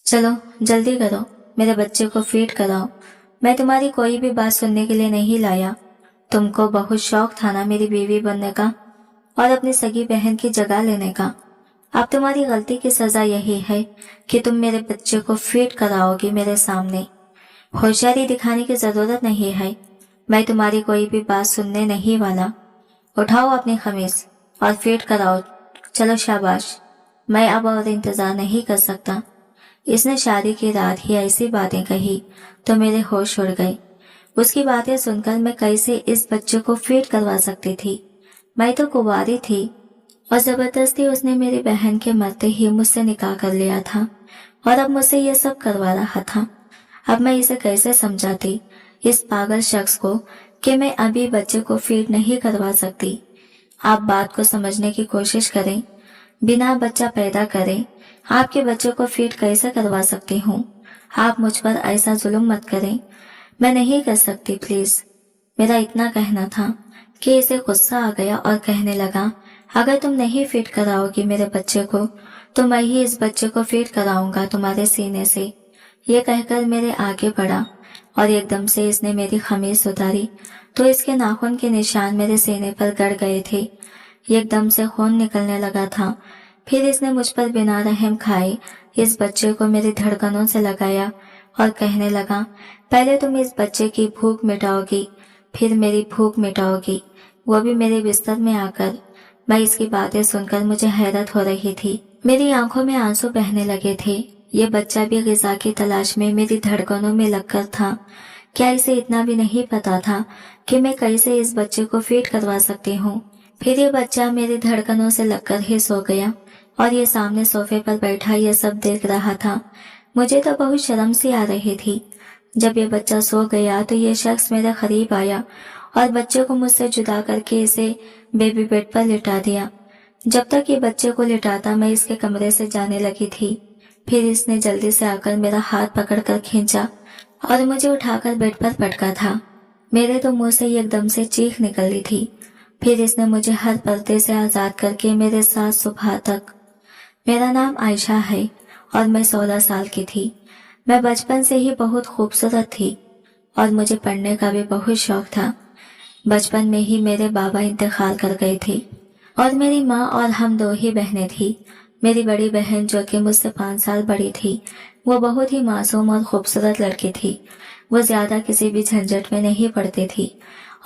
चलो जल्दी करो, मेरे बच्चे को फीड कराओ। मैं तुम्हारी कोई भी बात सुनने के लिए नहीं लाया। तुमको बहुत शौक था ना मेरी बीवी बनने का और अपनी सगी बहन की जगह लेने का। अब तुम्हारी गलती की सजा यही है कि तुम मेरे बच्चे को फीड कराओगी मेरे सामने। होशियारी दिखाने की जरूरत नहीं है। मैं तुम्हारी कोई भी बात सुनने नहीं वाला। उठाओ अपनी खमीज और फीड कराओ। चलो शाबाश, मैं अब और इंतजार नहीं कर सकता। इसने शादी की रात ही ऐसी बातें कही तो मेरे होश उड़ गए। उसकी बातें सुनकर मैं कैसे इस बच्चे को फीड करवा सकती थी। मैं तो कुंवारी थी और जबरदस्ती उसने मेरी बहन के मरते ही मुझसे निकाह कर लिया था और अब मुझसे ये सब करवा रहा था। अब मैं इसे कैसे समझाती इस पागल शख्स को कि मैं अभी बच्चे को फीड नहीं करवा सकती। आप बात को समझने की कोशिश करें। बिना बच्चा पैदा करे आपके बच्चे को फीड कैसे करवा सकती हूँ। आप मुझ पर ऐसा जुल्म मत करें। मैं नहीं कर सकती प्लीज। मेरा इतना कहना था कि इसे गुस्सा आ गया और कहने लगा, अगर तुम नहीं फीड कराओगी मेरे बच्चे को तो मैं ही इस बच्चे को फीड कराऊंगा तुम्हारे सीने से। ये कहकर मेरे आगे बढ़ा और एकदम से इसने मेरी खमीज उतारी तो इसके नाखून के निशान मेरे सीने पर गड़ गए थे। एकदम से खून निकलने लगा था। फिर इसने मुझ पर बिना रहम खाए इस बच्चे को मेरी धड़कनों से लगाया और कहने लगा, पहले तुम इस बच्चे की भूख मिटाओगी, फिर मेरी भूख मिटाओगी, वो भी मेरे बिस्तर में आकर। मैं इसकी बातें सुनकर मुझे हैरत हो रही थी। मेरी आंखों में आंसू बहने लगे थे। ये बच्चा भी ग़िज़ा की तलाश में मेरी धड़कनों में लगकर था। क्या इसे इतना भी नहीं पता था कि मैं कैसे इस बच्चे को फीड करवा सकती हूँ। फिर ये बच्चा मेरी धड़कनों से लगकर ही सो गया और ये सामने सोफे पर बैठा ये सब देख रहा था। मुझे तो बहुत शर्म सी आ रही थी। जब ये बच्चा सो गया तो ये शख्स मेरे करीब आया और बच्चे को मुझसे जुदा करके इसे बेबी बेड पर लिटा दिया। जब तक ये बच्चे को लिटाता मैं इसके कमरे से जाने लगी थी। फिर इसने जल्दी से आकर मेरा हाथ पकड़कर खींचा और मुझे उठाकर बेड पर पटका था। मेरे तो मुंह से एकदम से चीख निकली थी। फिर इसने मुझे हर पर्दे से आजाद करके मेरे साथ सुबह तक। मेरा नाम आयशा है और मैं 16 साल की थी। मैं बचपन से ही बहुत खूबसूरत थी और मुझे पढ़ने का भी बहुत शौक था। बचपन में ही मेरे बाबा इंतकाल कर गए थे और मेरी माँ और हम 2 ही बहनें थी। मेरी बड़ी बहन जो कि मुझसे 5 साल बड़ी थी, वो बहुत ही मासूम और खूबसूरत लड़की थी। वो ज्यादा किसी भी झंझट में नहीं पड़ती थी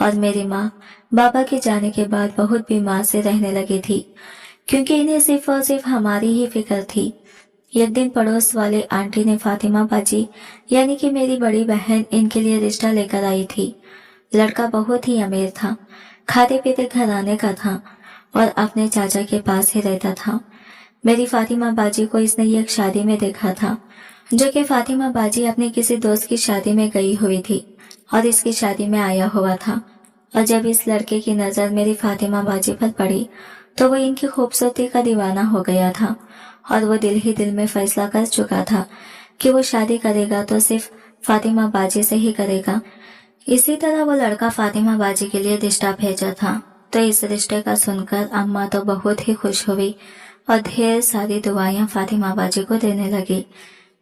और मेरी माँ बाबा के जाने के बाद बहुत बीमार से रहने लगी थी क्योंकि इन्हें सिर्फ और सिर्फ हमारी ही फिक्र थी। एक दिन पड़ोस वाले आंटी ने फातिमा बाजी यानी कि मेरी बड़ी बहन इनके लिए रिश्ता लेकर आई थी। लड़का बहुत ही अमीर था, खाते पीते घराने का था और अपने चाचा के पास ही रहता था। मेरी फातिमा बाजी को इसने एक शादी में देखा था जो कि फातिमा बाजी अपने किसी दोस्त की शादी में गई हुई थी और इसकी शादी में आया हुआ था। और जब इस लड़के की नजर मेरी फातिमा बाजी पर पड़ी तो वो इनकी खूबसूरती का दीवाना हो गया था और वो दिल ही दिल में फैसला कर चुका था कि वो शादी करेगा तो सिर्फ फातिमा बाजी से ही करेगा। इसी तरह वो लड़का फातिमा बाजी के लिए रिश्ता भेजा था। तो इस रिश्ते का सुनकर अम्मा तो बहुत ही खुश हुई और ढेर सारी दुआएं फातिमा बाजी को देने लगी।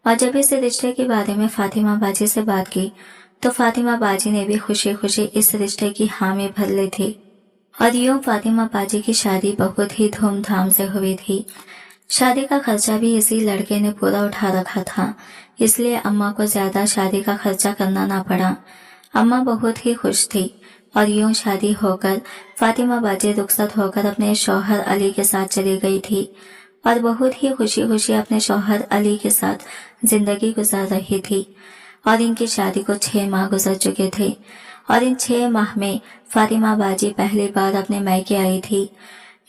और जब इस रिश्ते के बारे में फातिमा बाजी से बात की तो फातिमा बाजी ने भी खुशी खुशी इस रिश्ते की हामी भर ली थी और यूं फातिमा बाजी की शादी बहुत ही धूमधाम से हुई थी। शादी का खर्चा भी इसी लड़के ने पूरा उठा रखा था, इसलिए अम्मा को ज्यादा शादी का खर्चा करना ना पड़ा। अम्मा बहुत ही खुश थी और यूं शादी होकर फातिमा बाजी रुखसत होकर अपने शौहर अली के साथ चली गई थी और बहुत ही खुशी खुशी अपने शौहर अली के साथ जिंदगी गुजार रही थी। और इनकी शादी को 6 माह गुजर चुके थे और इन 6 माह में फातिमा बाजी पहली बार अपने मायके आई थी।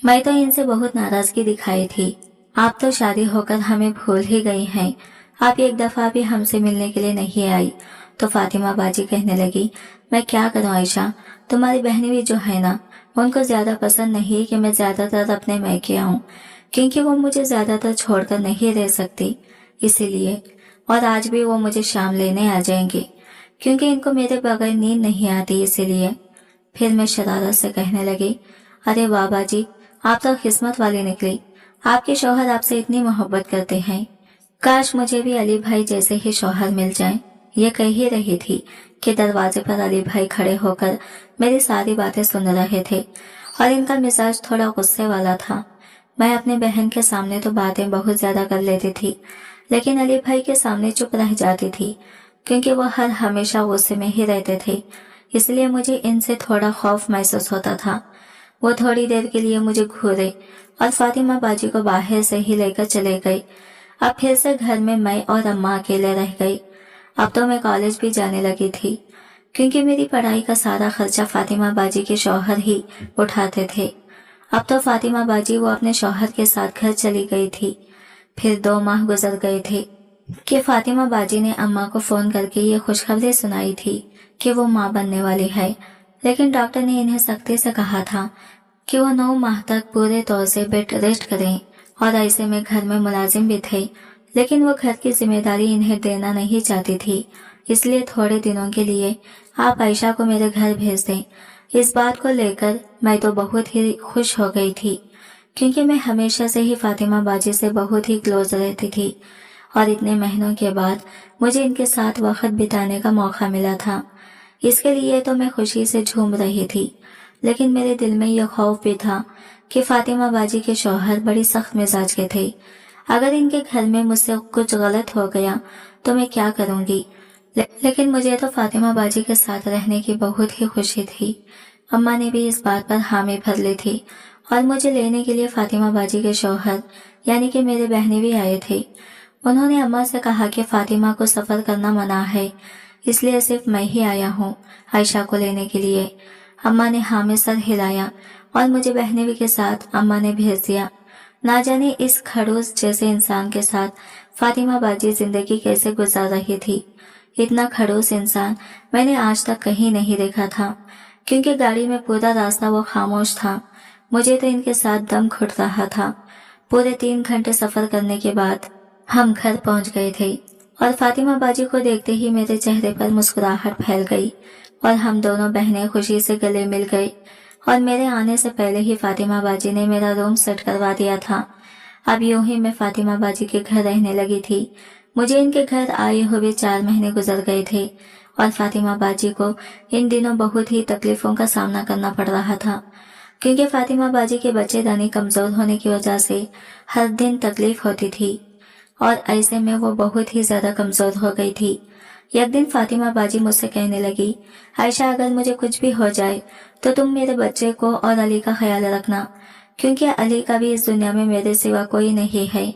मैं तो इनसे बहुत नाराजगी दिखाई थी। आप तो शादी होकर हमें भूल ही गई हैं, आप एक दफा भी हमसे मिलने के लिए नहीं आई। तो फातिमा बाजी कहने लगी, मैं क्या करूं आयशा, तुम्हारी बहनें भी जो है ना, उनको ज्यादा पसंद नहीं कि मैं ज्यादातर अपने मायके आऊं क्योंकि वो मुझे ज्यादातर छोड़कर नहीं रह सकती, इसीलिए। और आज भी वो मुझे शाम लेने आ जाएंगे क्योंकि इनको मेरे बगैर नींद नहीं आती, इसीलिए। फिर मैं शरारत से कहने लगी, अरे वाह बाजी, आप तो किस्मत वाली निकली, आपके शौहर आपसे इतनी मोहब्बत करते हैं। काश मुझे भी अली भाई जैसे ही शौहर मिल जाए। ये कह ही रही थी कि दरवाजे पर अली भाई खड़े होकर मेरी सारी बातें सुन रहे थे और इनका मिजाज थोड़ा गुस्से वाला था। मैं अपने बहन के सामने तो बातें बहुत ज्यादा कर लेती थी, लेकिन अली भाई के सामने चुप रह जाती थी क्योंकि वो हर हमेशा गुस्से में ही रहते थे। इसलिए मुझे इनसे थोड़ा खौफ महसूस होता था। वो थोड़ी देर के लिए मुझे घूरे और फातिमा बाजी को बाहर से ही लेकर चले गए। अब फिर से घर में मैं और अम्मा अकेले रह गई। अब तो मैं कॉलेज भी जाने लगी थी क्योंकि मेरी पढ़ाई का सारा खर्चा फातिमा बाजी के शौहर ही उठाते थे। अब तो फातिमा बाजी वो अपने शौहर के साथ घर चली गई थी। फिर 2 माह गुजर गए थे कि फातिमा बाजी ने अम्मा को फोन करके ये खुशखबरी सुनाई थी कि वो माँ बनने वाली है, लेकिन डॉक्टर ने इन्हें सख्ती से कहा था कि वो 9 माह तक पूरे तौर से बेड रेस्ट करें। और ऐसे में घर में मुलाजिम भी थे, लेकिन वो घर की जिम्मेदारी इन्हें देना नहीं चाहती थी। इसलिए थोड़े दिनों के लिए आप आयशा को मेरे घर भेज दें। इस बात को लेकर मैं तो बहुत ही खुश हो गई थी क्योंकि मैं हमेशा से ही फातिमा बाजी से बहुत ही क्लोज रहती थी और इतने महीनों के बाद मुझे इनके साथ वक्त बिताने का मौका मिला था। इसके लिए तो मैं खुशी से झूम रही थी, लेकिन मेरे दिल में यह खौफ भी था कि फातिमा बाजी के शौहर बड़ी सख्त मिजाज के थे। अगर इनके घर में मुझसे कुछ गलत हो गया तो मैं क्या करूंगी। लेकिन मुझे तो फातिमा बाजी के साथ रहने की बहुत ही खुशी थी। अम्मा ने भी इस बात पर हामी भर ली थी और मुझे लेने के लिए फातिमा बाजी के शौहर यानी कि मेरे बहनें भी आए थे। उन्होंने अम्मा से कहा कि फातिमा को सफर करना मना है, इसलिए सिर्फ मैं ही आया हूँ आयशा को लेने के लिए। अम्मा ने हाँ में सर हिलाया और मुझे बहनेवी के साथ अम्मा ने भेज दिया। ना जाने इस खड़ूस जैसे इंसान के साथ फातिमा बाजी जिंदगी कैसे गुजार रही थी। इतना खड़ूस इंसान मैंने आज तक कहीं नहीं देखा था क्योंकि गाड़ी में पूरा रास्ता वो खामोश था। मुझे तो इनके साथ दम घुट रहा था। पूरे 3 घंटे सफर करने के बाद हम घर पहुंच गए थे और फातिमा बाजी को देखते ही मेरे चेहरे पर मुस्कुराहट फैल गई और हम दोनों बहनें खुशी से गले मिल गए। और मेरे आने से पहले ही फातिमा बाजी ने मेरा रूम सेट करवा दिया था। अब यूं ही मैं फातिमा बाजी के घर रहने लगी थी। मुझे इनके घर आए हुए 4 महीने गुजर गए थे और फातिमा बाजी को इन दिनों बहुत ही तकलीफों का सामना करना पड़ रहा था क्योंकि फातिमा बाजी के बच्चेदानी कमजोर होने की वजह से हर दिन तकलीफ होती थी और ऐसे में वो बहुत ही ज्यादा कमजोर हो गई थी। एक दिन फातिमा बाजी मुझसे कहने लगी, आयशा अगर मुझे कुछ भी हो जाए तो तुम मेरे बच्चे को और अली का ख्याल रखना क्योंकि अली का भी इस दुनिया में मेरे सिवा कोई नहीं है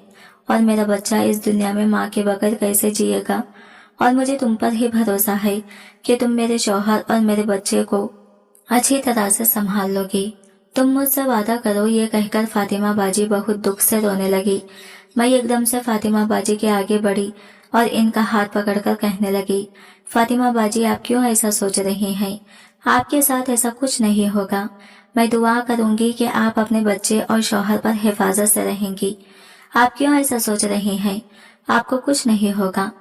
और मेरा बच्चा इस दुनिया में माँ के बगैर कैसे जिएगा। और मुझे तुम पर ही भरोसा है कि तुम मेरे शौहर और मेरे बच्चे को अच्छी तरह से संभाल लोगी। तुम मुझसे वादा करो। ये कहकर फातिमा बाजी बहुत दुख से रोने लगी। मैं एकदम से फातिमा बाजी के आगे बढ़ी और इनका हाथ पकड़कर कहने लगी, फातिमा बाजी आप क्यों ऐसा सोच रही हैं? आपके साथ ऐसा कुछ नहीं होगा। मैं दुआ करूंगी कि आप अपने बच्चे और शौहर पर हिफाजत से रहेंगी। आप क्यों ऐसा सोच रही हैं? आपको कुछ नहीं होगा।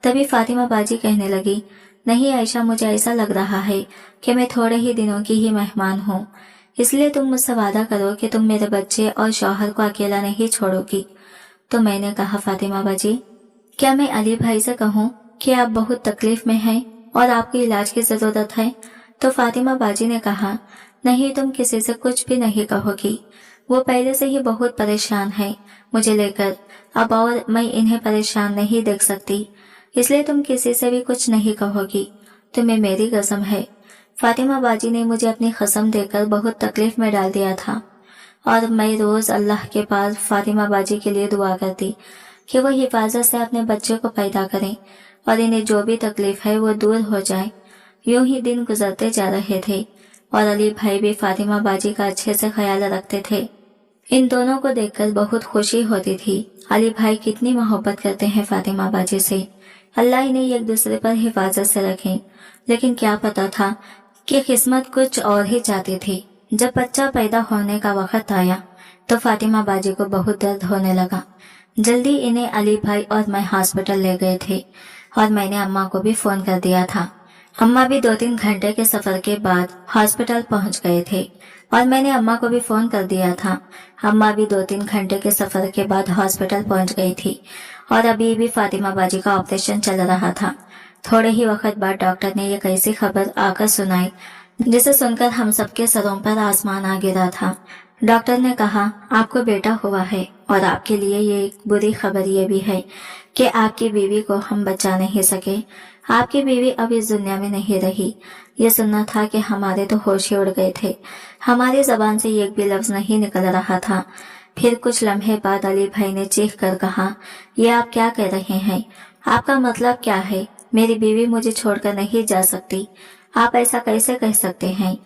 तभी फातिमा बाजी कहने लगी, नहीं आयशा, मुझे ऐसा लग रहा है कि मैं थोड़े ही दिनों की ही मेहमान हूँ, इसलिए तुम मुझसे वादा करो कि तुम मेरे बच्चे और शौहर को अकेला नहीं छोड़ोगी। तो मैंने कहा, फातिमा बाजी क्या मैं अली भाई से कहूँ कि आप बहुत तकलीफ में हैं और आपको इलाज की जरूरत है? तो फातिमा बाजी ने कहा, नहीं, तुम किसी से कुछ भी नहीं कहोगी। वो पहले से ही बहुत परेशान है मुझे लेकर अब, और मैं इन्हें परेशान नहीं देख सकती, इसलिए तुम किसी से भी कुछ नहीं कहोगी। तुम्हें मेरी कसम है। फातिमा बाजी ने मुझे अपनी कसम देकर बहुत तकलीफ में डाल दिया था और मैं रोज अल्लाह के पास फातिमा बाजी के लिए दुआ करती कि वो हिफाजत से अपने बच्चे को पैदा करें और इन्हें जो भी तकलीफ है वो दूर हो जाए। यूं ही दिन गुजरते जा रहे थे और अली भाई भी फातिमा बाजी का अच्छे से ख्याल रखते थे। इन दोनों को देखकर बहुत खुशी होती थी। अली भाई कितनी मोहब्बत करते हैं फातिमा बाजी से। अल्लाह इन्हें एक दूसरे पर हिफाजत से रखें। लेकिन क्या पता था कि किस्मत कुछ और ही चाहती थी। जब बच्चा पैदा होने का वक्त आया तो फातिमा बाजी को बहुत दर्द होने लगा। जल्दी इन्हें अली भाई और मैं हॉस्पिटल ले गए थे और मैंने अम्मा को भी फोन कर दिया था। अम्मा भी 2-3 घंटे के सफर के बाद हॉस्पिटल पहुंच गए थे और मैंने अम्मा को भी फोन कर दिया था। अम्मा भी 2-3 घंटे के सफर के बाद हॉस्पिटल पहुंच गई थी और अभी भी फातिमा बाजी का ऑपरेशन चल रहा था। थोड़े ही वक्त बाद डॉक्टर ने यह कैसी खबर आकर सुनाई जिसे सुनकर हम सबके सरों पर आसमान आ गिरा था। डॉक्टर ने कहा, आपको बेटा हुआ है और आपके लिए ये एक बुरी खबर ये भी है कि आपकी बीवी को हम बचा नहीं सके। आपकी बीवी अब इस दुनिया में नहीं रही। ये सुनना था कि हमारे तो होश ही उड़ गए थे। हमारी जबान से एक भी लफ्ज नहीं निकल रहा था। फिर कुछ लम्हे बाद अली भाई ने चीख कर कहा, ये आप क्या कह रहे हैं? आपका मतलब क्या है? मेरी बीवी मुझे छोड़कर नहीं जा सकती। आप ऐसा कैसे कह सकते हैं?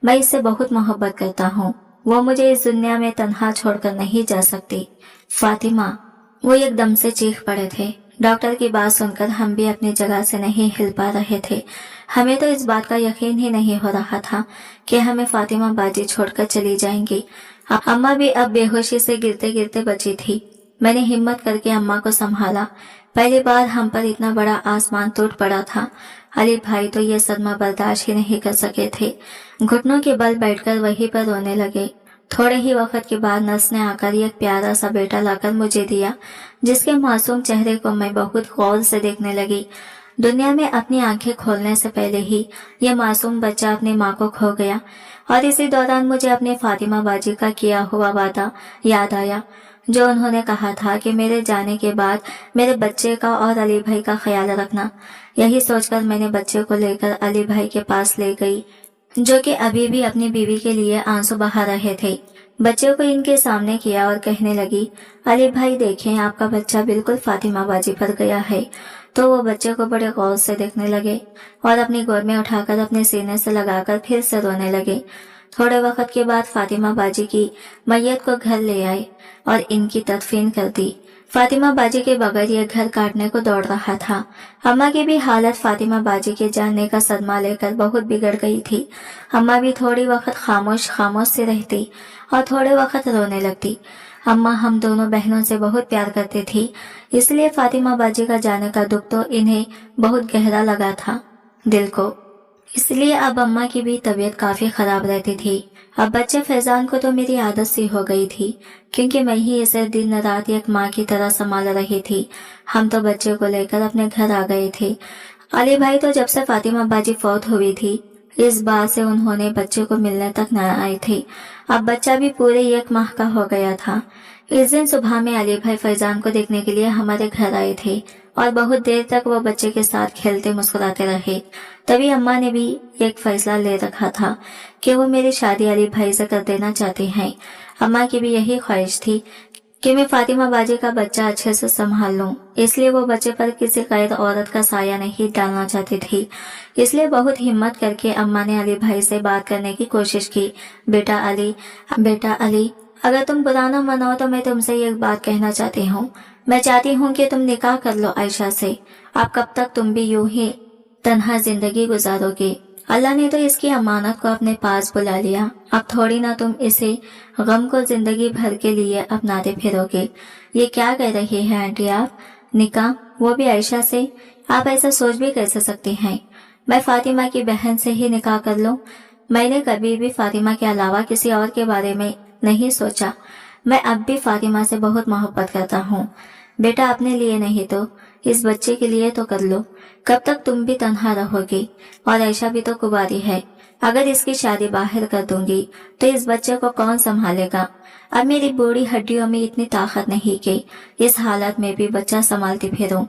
मैं इससे बहुत मोहब्बत करता हूँ। वो मुझे इस दुनिया में तन्हा छोड़कर नहीं जा सकती। फातिमा, वो एकदम से चीख पड़े थे। डॉक्टर की बात सुनकर हम भी अपनी जगह से नहीं हिल पा रहे थे। हमें तो इस बात का यकीन ही नहीं हो रहा था कि हमें फातिमा बाजी छोड़कर चली जाएंगी। अम्मा भी अब बेहोशी से गिरते गिरते बची थी। मैंने हिम्मत करके अम्मा को संभाला। पहली बार हम पर इतना बड़ा आसमान टूट पड़ा था। अली भाई तो ये सदमा बर्दाश्त ही नहीं कर सके थे। घुटनों के बल बैठकर वहीं पर रोने लगे। थोड़े ही वक्त के बाद नर्स ने आकर एक प्यारा सा बेटा लाकर मुझे दिया, जिसके मासूम चेहरे को मैं बहुत गौर से देखने लगी। दुनिया में अपनी आंखें खोलने से पहले ही यह मासूम बच्चा अपनी माँ को खो गया और इसी दौरान मुझे अपनी फातिमा बाजी का किया हुआ वादा याद आया, जो उन्होंने कहा था कि मेरे जाने के बाद मेरे बच्चे का और अली भाई का ख्याल रखना। यही सोचकर मैंने बच्चे को लेकर अली भाई के पास ले गई, जो कि अभी भी अपनी बीवी के लिए आंसू बहा रहे थे। बच्चे को इनके सामने किया और कहने लगी, अली भाई देखें, आपका बच्चा बिल्कुल फातिमा बाजी पर गया है। तो वो बच्चे को बड़े गौर से देखने लगे और अपनी गोद में उठाकर अपने सीने से लगाकर फिर से रोने लगे। थोड़े वक्त के बाद फातिमा बाजी की मैयत को घर ले आए और इनकी तदफीन कर दी। फातिमा बाजी के बगैर ये घर काटने को दौड़ रहा था। अम्मा की भी हालत फातिमा बाजी के जानने का सदमा लेकर बहुत बिगड़ गई थी। अम्मा भी थोड़ी वक्त खामोश खामोश से रहती और थोड़े वक्त रोने लगती। अम्मा हम दोनों बहनों से बहुत प्यार करती थी, इसलिए फातिमा बाजी का जाने का दुख तो इन्हें बहुत गहरा लगा था दिल को। इसलिए अब अम्मा की भी तबीयत काफी खराब रहती थी। अब बच्चे फैजान को तो मेरी आदत सी हो गई थी, क्योंकि मैं ही इसे दिन रात एक माँ की तरह संभाल रही थी। हम तो बच्चे को लेकर अपने घर आ गए थे। अली भाई तो जब से फातिमा बाजी फौत हुई थी, इस बात से उन्होंने बच्चे को मिलने तक न आए थे। अब बच्चा भी पूरे 1 माह का हो गया था। इस दिन सुबह में अली भाई फैजान को देखने के लिए हमारे घर आए थे और बहुत देर तक वो बच्चे के साथ खेलते मुस्कुराते रहे। तभी अम्मा ने भी एक फैसला ले रखा था कि वो मेरी शादी अली भाई से कर देना चाहते हैं। अम्मा की भी यही ख्वाहिश थी कि मैं फातिमा बाजी का बच्चा अच्छे से संभाल लूं, इसलिए वो बच्चे पर किसी गैर औरत का साया नहीं डालना चाहती थी। इसलिए बहुत हिम्मत करके अम्मा ने अली भाई से बात करने की कोशिश की। बेटा अली, अगर तुम बुरा न मानो तो मैं तुमसे एक बात कहना चाहती हूँ। मैं चाहती हूँ कि तुम निकाह कर लो आयशा से। अब कब तक तुम भी यूं ही तन्हा जिंदगी गुजारोगे? अल्लाह ने तो इसकी अमानत को अपने पास बुला लिया। अब थोड़ी ना तुम इसे गम को जिंदगी भर के लिए अपनाते फिरोगे। ये क्या कह रही है आंटी आप? निकाह, वो भी आयशा से? आप ऐसा सोच भी कैसे सकती हैं? मैं फातिमा की बहन से ही निकाह कर लूं? मैंने कभी भी फातिमा के अलावा किसी और के बारे में नहीं सोचा। मैं अब भी फातिमा से बहुत मोहब्बत करता हूँ। बेटा, अपने लिए नहीं तो इस बच्चे के लिए तो कर लो। कब तक तुम भी तन्हा रहोगी? और आयशा भी तो कुंवारी है। अगर इसकी शादी बाहर कर दूंगी तो इस बच्चे को कौन संभालेगा? अब मेरी बूढ़ी हड्डियों में इतनी ताकत नहीं कि इस हालत में भी बच्चा संभालती फिरूं।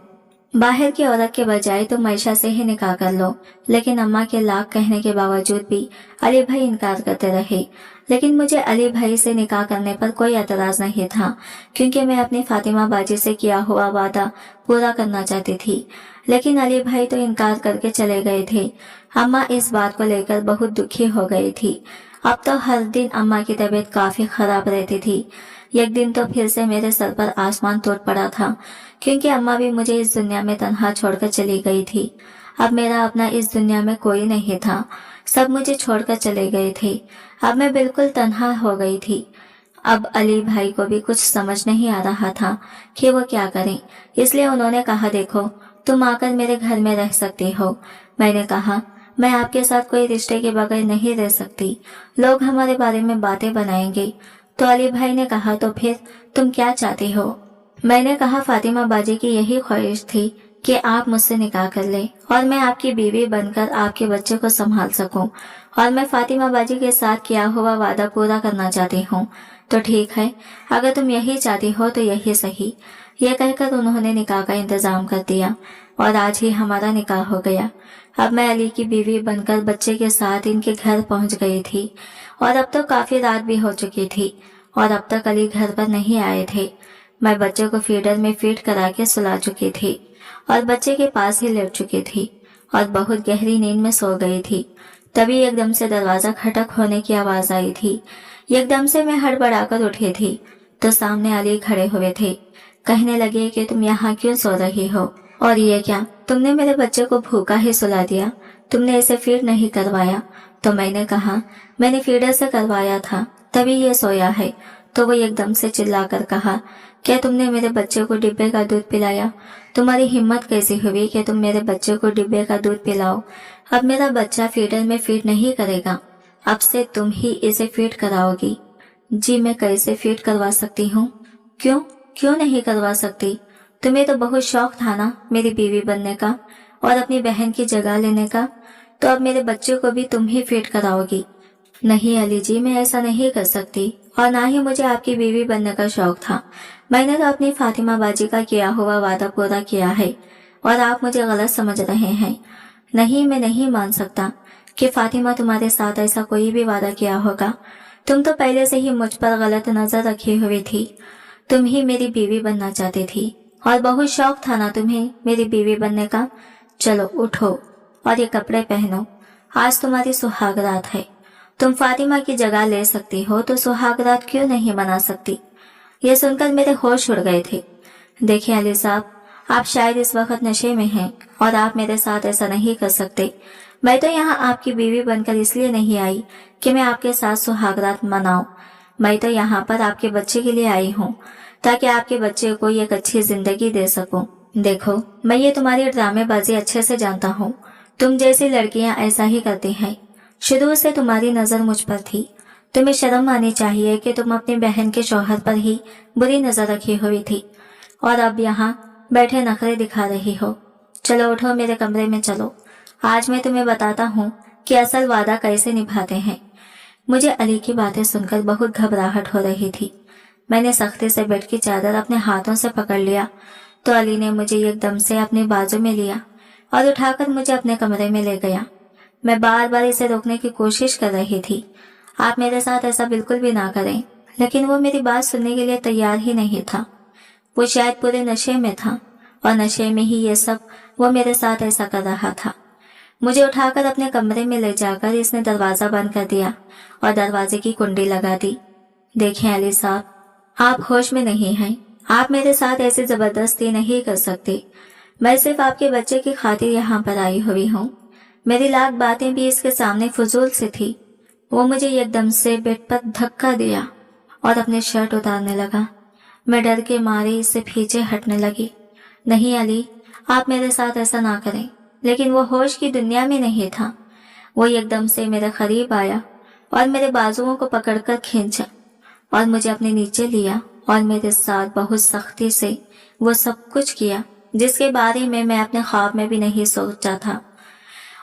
बाहर की औरत के बजाय तुम आयशा से ही निकाह कर लो। लेकिन अम्मा के लाख कहने के बावजूद भी अली भाई इनकार करते रहे। लेकिन मुझे अली भाई से निकाह करने पर कोई एतराज नहीं था, क्योंकि मैं अपनी फातिमा बाजी से किया हुआ वादा पूरा करना चाहती थी। लेकिन अली भाई तो इनकार करके चले गए थे। अम्मा इस बात को लेकर बहुत दुखी हो गई थी। अब तो हर दिन अम्मा की तबीयत काफी खराब रहती थी। एक दिन तो फिर से मेरे सर पर आसमान टूट पड़ा था, क्योंकि अम्मा भी मुझे इस दुनिया में तन्हा छोड़कर चली गई थी। अब मेरा अपना इस दुनिया में कोई नहीं था। सब मुझे छोड़कर चले गए थे। अब मैं बिल्कुल तन्हा हो गई थी। अब अली भाई को भी कुछ समझ नहीं आ रहा था कि वो क्या करें। इसलिए उन्होंने कहा, देखो, तुम आकर मेरे घर में रह सकती हो। मैंने कहा, मैं आपके साथ कोई रिश्ते के बगैर नहीं रह सकती। लोग हमारे बारे में बातें बनाएंगे। तो अली भाई ने कहा, तो फिर तुम क्या चाहती हो? मैंने कहा फातिमा बाजी की यही ख्वाहिश थी कि आप मुझसे निकाह कर ले और मैं आपकी बीवी बनकर आपके बच्चे को संभाल सकूं, और मैं फातिमा बाजी के साथ किया हुआ वादा पूरा करना चाहती हूं। तो ठीक है, अगर तुम यही चाहती हो तो यही सही। यह कहकर उन्होंने निकाह का इंतजाम कर दिया और आज ही हमारा निकाह हो गया। अब मैं अली की बीवी बनकर बच्चे के साथ इनके घर पहुंच गई थी और अब तो काफी रात भी हो चुकी थी और अब तक अली घर पर नहीं आए थे। मैं बच्चे को फीडर में फीड करा के सुला चुकी थी और बच्चे के पास ही लेट चुकी थी और बहुत गहरी नींद में सो गई थी। तभी एकदम से दरवाजा खटक होने की आवाज आई थी। एकदम से मैं हड़बड़ाकर उठी थी तो सामने अली खड़े हुए थे। कहने लगे कि तुम यहाँ क्यों सो रही हो, और ये क्या, तुमने मेरे बच्चे को भूखा ही सुला दिया, तुमने इसे फीड नहीं करवाया। तो मैंने कहा मैंने फीडर से करवाया था तभी ये सोया है। तो वो एकदम से चिल्लाकर कहा, क्या तुमने मेरे बच्चे को डिब्बे का दूध पिलाया? तुम्हारी हिम्मत कैसी हुई कि तुम मेरे बच्चे को डिब्बे का दूध पिलाओ? अब मेरा बच्चा फीडर में फीड नहीं करेगा, अब से तुम ही इसे फीड कराओगी। जी मैं कैसे फीड करवा सकती हूँ? क्यों क्यों नहीं करवा सकती? तुम्हें तो बहुत शौक था ना मेरी बीवी बनने का और अपनी बहन की जगह लेने का, तो अब मेरे बच्चे को भी तुम ही फीड कराओगी। नहीं अली जी, मैं ऐसा नहीं कर सकती और ना ही मुझे आपकी बीवी बनने का शौक था। मैंने तो अपनी फातिमा बाजी का किया हुआ वादा पूरा किया है और आप मुझे गलत समझ रहे हैं। नहीं, मैं नहीं मान सकता कि फातिमा तुम्हारे साथ ऐसा कोई भी वादा किया होगा। तुम तो पहले से ही मुझ पर गलत नजर रखी हुई थी। तुम ही मेरी बीवी बनना चाहती थी और बहुत शौक था ना तुम्हें मेरी बीवी बनने का। चलो उठो और ये कपड़े पहनो, आज तुम्हारी सुहाग रात है। तुम फातिमा की जगह ले सकती हो तो सुहाग रात क्यों नहीं मना सकती? ये सुनकर मेरे होश उड़ गए थे। देखिए अली साहब, आप शायद इस वक्त नशे में हैं और आप मेरे साथ ऐसा नहीं कर सकते। मैं तो यहाँ आपकी बीवी बनकर इसलिए नहीं आई कि मैं आपके साथ सुहाग रात मनाऊं। मैं तो यहाँ पर आपके बच्चे के लिए आई हूँ ताकि आपके बच्चे को एक अच्छी जिंदगी दे सकूं। देखो, मैं ये तुम्हारी ड्रामेबाजी अच्छे से जानता हूँ। तुम जैसी लड़कियां ऐसा ही करती हैं। शुरू से तुम्हारी नजर मुझ पर थी। तुम्हें शर्म आनी चाहिए कि तुम अपनी बहन के शौहर पर ही बुरी नजर रखी हुई थी और अब यहाँ बैठे नखरे दिखा रही हो। चलो उठो, मेरे कमरे में चलो। आज मैं तुम्हें बताता हूँ कि असल वादा कैसे निभाते हैं। मुझे अली की बातें सुनकर बहुत घबराहट हो रही थी। मैंने सख्ती से बेड की चादर अपने हाथों से पकड़ लिया तो अली ने मुझे एकदम से अपने बाजू में लिया और उठाकर मुझे अपने कमरे में ले गया। मैं बार बार इसे रोकने की कोशिश कर रही थी, आप मेरे साथ ऐसा बिल्कुल भी ना करें, लेकिन वो मेरी बात सुनने के लिए तैयार ही नहीं था। वो शायद पूरे नशे में था और नशे में ही ये सब वो मेरे साथ ऐसा कर रहा था। मुझे उठाकर अपने कमरे में ले जाकर इसने दरवाजा बंद कर दिया और दरवाजे की कुंडी लगा दी। देखें अली साहब, आप होश में नहीं हैं। आप मेरे साथ ऐसी जबरदस्ती नहीं कर सकते। मैं सिर्फ आपके बच्चे की खातिर यहाँ पर आई हुई हूँ। मेरी लाख बातें भी इसके सामने फजूल से थी। वो मुझे एकदम से बेड पर धक्का दिया और अपने शर्ट उतारने लगा। मैं डर के मारे इससे पीछे हटने लगी। नहीं अली, आप मेरे साथ ऐसा ना करें। लेकिन वो होश की दुनिया में नहीं था। वो एकदम से मेरे करीब आया और मेरे बाजुओं को पकड़कर खींचा और मुझे अपने नीचे लिया और मेरे साथ बहुत सख्ती से वो सब कुछ किया जिसके बारे में मैं अपने ख्वाब में भी नहीं सोचा था।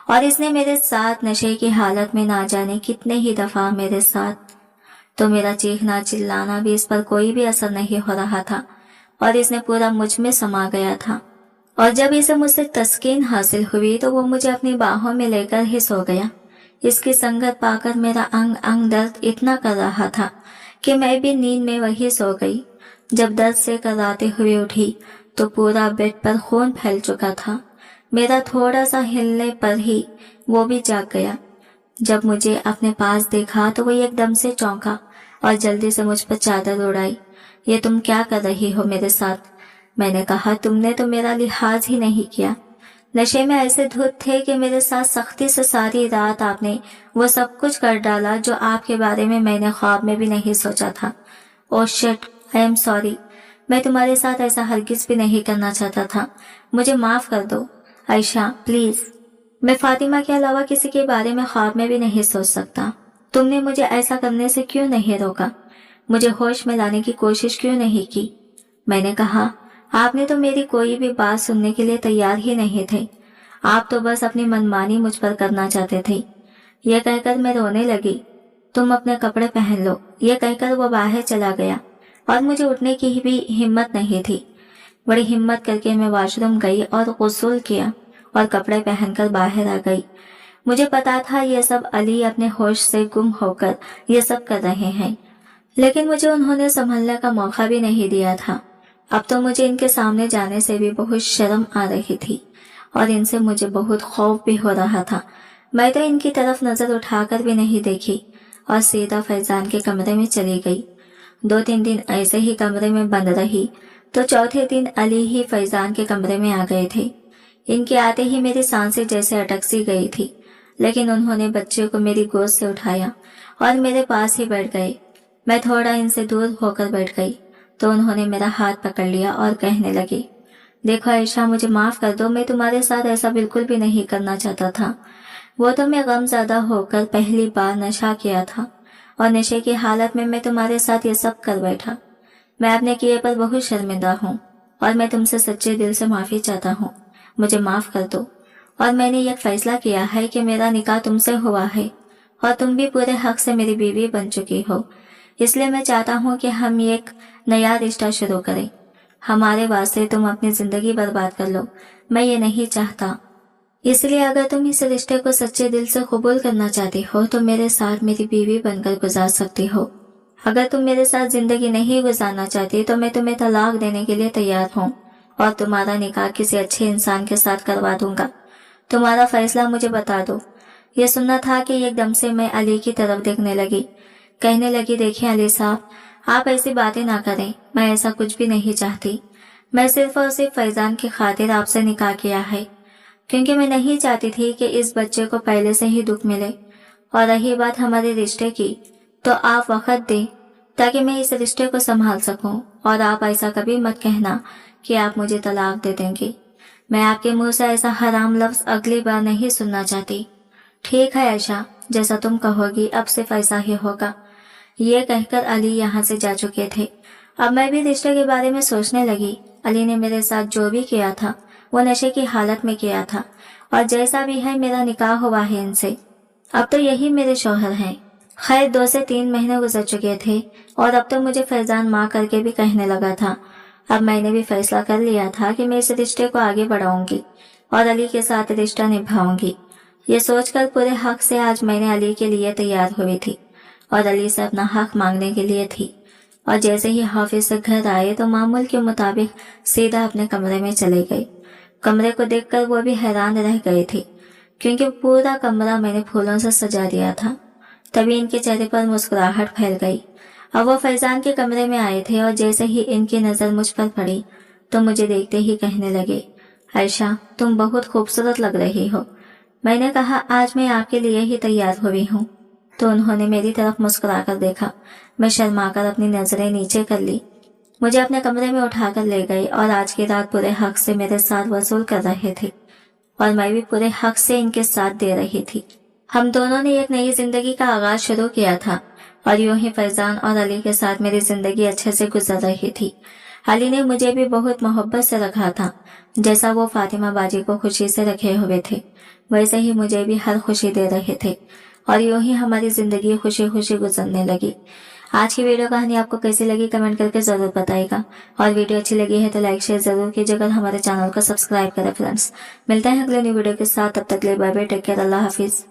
और इसने मेरे साथ नशे की हालत में ना जाने कितने ही दफा मेरे साथ, तो मेरा चीखना चिल्लाना भी इस पर कोई भी असर नहीं हो रहा था और इसने पूरा मुझ में समा गया था। और जब इसे मुझसे तस्कीन हासिल हुई तो वो मुझे अपनी बाहों में लेकर ही सो गया। इसकी संगत पाकर मेरा अंग अंग दर्द इतना कर रहा था कि मैं भी नींद में वही सो गई। जब दर्द से कराते हुए उठी तो पूरा बेड पर खून फैल चुका था। मेरा थोड़ा सा हिलने पर ही वो भी जाग गया। जब मुझे अपने पास देखा तो वो एकदम से चौंका और जल्दी से मुझ पर चादर उड़ाई। ये तुम क्या कर रही हो मेरे साथ? मैंने कहा, तुमने तो मेरा लिहाज ही नहीं किया। नशे में ऐसे धुत थे कि मेरे साथ सख्ती से सारी रात आपने वो सब कुछ कर डाला जो आपके बारे में मैंने ख्वाब में भी नहीं सोचा था। Oh shit, I am sorry. मैं तुम्हारे साथ ऐसा हरगिज भी नहीं करना चाहता था। मुझे माफ कर दो आयशा, प्लीज। मैं फातिमा के अलावा किसी के बारे में ख्वाब में भी नहीं सोच सकता। तुमने मुझे ऐसा करने से क्यों नहीं रोका? मुझे होश में लाने की कोशिश क्यों नहीं की? मैंने कहा, आपने तो मेरी कोई भी बात सुनने के लिए तैयार ही नहीं थे। आप तो बस अपनी मनमानी मुझ पर करना चाहते थे। यह कहकर मैं रोने लगी। तुम अपने कपड़े पहन लो, यह कहकर वो बाहर चला गया और मुझे उठने की भी हिम्मत नहीं थी। बड़ी हिम्मत करके मैं वॉशरूम गई और गुस्ल किया और कपड़े पहनकर बाहर आ गई। मुझे पता था ये सब अली अपने होश से गुम होकर ये सब कर रहे हैं, लेकिन मुझे उन्होंने संभलने का मौका भी नहीं दिया था। अब तो मुझे इनके सामने जाने से भी बहुत शर्म आ रही थी और इनसे मुझे बहुत खौफ भी हो रहा था। मैं तो इनकी तरफ नजर उठाकर भी नहीं देखी और सीधा फैजान के कमरे में चली गई। 2-3 दिन ऐसे ही कमरे में बंद रही तो चौथे दिन अली ही फैजान के कमरे में आ गए थे। इनके आते ही मेरी सांसें जैसे अटक सी गई थी, लेकिन उन्होंने बच्चे को मेरी गोद से उठाया और मेरे पास ही बैठ गए। मैं थोड़ा इनसे दूर होकर बैठ गई तो उन्होंने मेरा हाथ पकड़ लिया और कहने लगे, देखो आयशा, मुझे माफ कर दो, मैं तुम्हारे साथ ऐसा बिल्कुल भी नहीं करना चाहता था। वो तो मैं गमज़दा होकर पहली बार नशा किया था और नशे की हालत में मैं तुम्हारे साथ ये सब कर बैठा। मैं अपने किए पर बहुत शर्मिंदा हूँ और मैं तुमसे सच्चे दिल से माफ़ी चाहता हूँ। मुझे माफ़ कर दो। और मैंने यह फैसला किया है कि मेरा निकाह तुमसे हुआ है और तुम भी पूरे हक से मेरी बीवी बन चुकी हो। इसलिए मैं चाहता हूँ कि हम एक नया रिश्ता शुरू करें। हमारे वास्ते तुम अपनी जिंदगी बर्बाद कर लो, मैं ये नहीं चाहता। इसलिए अगर तुम इस रिश्ते को सच्चे दिल से कबूल करना चाहती हो तो मेरे साथ मेरी बीवी बनकर गुजार सकती हो। अगर तुम मेरे साथ जिंदगी नहीं गुजारना चाहती तो मैं तुम्हें तलाक देने के लिए तैयार हूँ और तुम्हारा निकाह किसी अच्छे इंसान के साथ करवा दूंगा। तुम्हारा फैसला मुझे बता दो। यह सुनना था कि एकदम से मैं अली की तरफ देखने लगी। कहने लगी, देखिए अली साहब, आप ऐसी बातें ना करें, मैं ऐसा कुछ भी नहीं चाहती। मैं सिर्फ और सिर्फ फैजान की खातिर आपसे निकाह किया है, क्योंकि मैं नहीं चाहती थी कि इस बच्चे को पहले से ही दुख मिले। और रही बात हमारे रिश्ते की, तो आप वक्त दें ताकि मैं इस रिश्ते को संभाल सकूं। और आप ऐसा कभी मत कहना कि आप मुझे तलाक दे देंगे। मैं आपके मुंह से ऐसा हराम लफ्ज अगली बार नहीं सुनना चाहती। ठीक है आयशा, जैसा तुम कहोगी, अब सिर्फ ऐसा ही होगा। ये कहकर अली यहाँ से जा चुके थे। अब मैं भी रिश्ते के बारे में सोचने लगी। अली ने मेरे साथ जो भी किया था वो नशे की हालत में किया था और जैसा भी है मेरा निकाह हुआ है इनसे। अब तो यही मेरे शौहर हैं। खैर 2 से 3 महीने गुजर चुके थे और अब तो मुझे फैजान माँ करके भी कहने लगा था। अब मैंने भी फैसला कर लिया था कि मैं इस रिश्ते को आगे बढ़ाऊंगी और अली के साथ रिश्ता निभाऊंगी। ये सोचकर पूरे हक से आज मैंने अली के लिए तैयार हुई थी और अली से अपना हक मांगने के लिए थी। और जैसे ही हाफिज से घर आए तो मामूल के मुताबिक सीधा अपने कमरे में चले गए। कमरे को देखकर वो भी हैरान रह गए थे, क्योंकि पूरा कमरा मैंने फूलों से सजा दिया था। तभी इनके चेहरे पर मुस्कुराहट फैल गई। अब वो फैजान के कमरे में आए थे और जैसे ही इनकी नज़र मुझ पर पड़ी तो मुझे देखते ही कहने लगे, आयशा, तुम बहुत खूबसूरत लग रही हो। मैंने कहा, आज मैं आपके लिए ही तैयार हुई हूँ। तो उन्होंने मेरी तरफ मुस्कुराकर देखा। मैं शर्माकर अपनी नजरें नीचे कर ली। मुझे अपने कमरे में उठाकर ले गए और आज की रात पूरे हक से मेरे साथ वसूल कर रहे थे और मैं भी पूरे हक से इनके साथ दे रही थी। हम दोनों ने एक नई जिंदगी का आगाज शुरू किया था और यूं ही फैजान और अली के साथ मेरी जिंदगी अच्छे से गुजर रही थी। अली ने मुझे भी बहुत मोहब्बत से रखा था। जैसा वो फातिमा बाजी को खुशी से रखे हुए थे, वैसे ही मुझे भी हर खुशी दे रहे थे और यूं ही हमारी जिंदगी खुशी खुशी गुजरने लगी। आज की वीडियो कहानी आपको कैसी लगी कमेंट करके जरूर बताइएगा और वीडियो अच्छी लगी है तो लाइक शेयर जरूर कीजिएगा। हमारे चैनल को सब्सक्राइब करें फ्रेंड्स। मिलते हैं अगले न्यू वीडियो के साथ, तब तक के लिए बाय बाय, टेक केयर, अल्लाह हाफिज।